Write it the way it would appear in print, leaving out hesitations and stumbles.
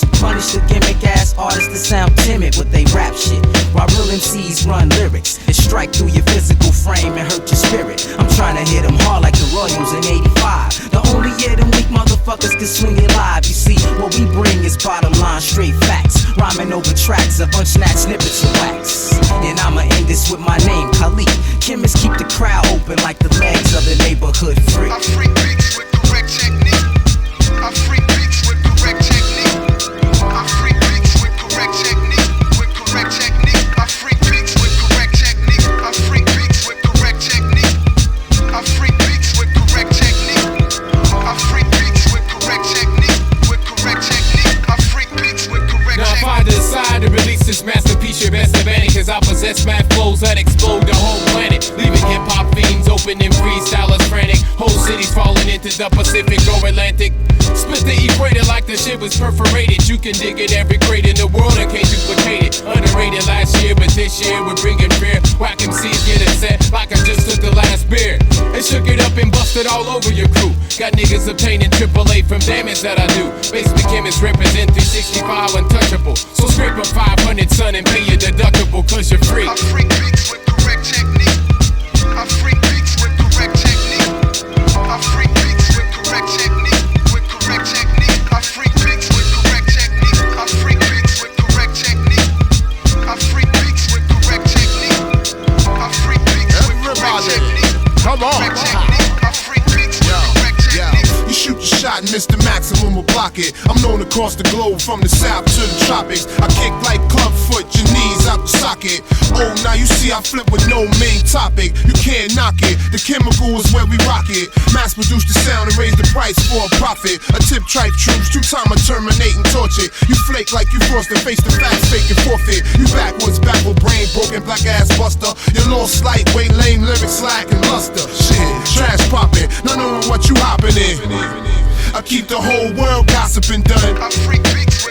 to punish the gimmick-ass artists that sound timid with they rap shit, while real MCs run lyrics and strike through your physical frame and hurt your spirit. I'm trying to hit them hard like the Royals in '85. The only year them weak motherfuckers can swing it live. You see, what we bring is bottom line straight facts, rhyming over tracks of unsnatched snippets of wax. And I'ma end this with my name, Khalid. Chemists keep the crowd open like the legs of the neighborhood freak. I freak beats with correct technique. I freak beats with correct technique. I freak beats with correct technique. With correct technique. I freak beats with correct technique. I freak beats with correct technique. I freak beats with correct technique. I freak beats with correct technique. With correct technique. I freak beats with correct technique. Now if I decide to release this masterpiece, your best advantage, cause I possess mad flows that explode the whole planet, leaving hip-hop fiends open and freestylers frantic. Whole cities falling into the Pacific or Atlantic. Split the equator like the shit was perforated. You can dig it every grade in the world and can't duplicate it. Underrated last year, but this year we're bringing fear. Whack MCs get upset like I just took the last beer and shook it up and busted all over your crew. Got niggas obtaining AAA from damage that I do. Basement chemists represent 365 untouchable. So scrape up 500, son, and pay your deductible, cause you're free. I freak beats with correct technique. I freak beats with correct technique. I freak beats with correct technique. With correct technique. I freak beats with correct technique. I freak beats with correct technique. I freak beats with correct technique. I freak beats with correct technique. Come on. Correct technique. I freak beats with correct technique. You shoot your shot and miss the maximum will block it. I'm known across the globe from the south to the tropics. I kick like clubfoot, your knees out the socket. Oh, now you see I flip with no main topic. You can't knock it, the chemical is where we rock it. Mass produce the sound and raise the price for a profit. A tip tripe troops, 2-time I terminate and torch it. You flake like you forced to face the facts, fake and forfeit. You backwards, backward brain, broken black ass buster. You lost lightweight, lame lyrics, slack and luster. Shit, trash popping, none knowing what you hopping in. I keep the whole world gossiping done. I freak beats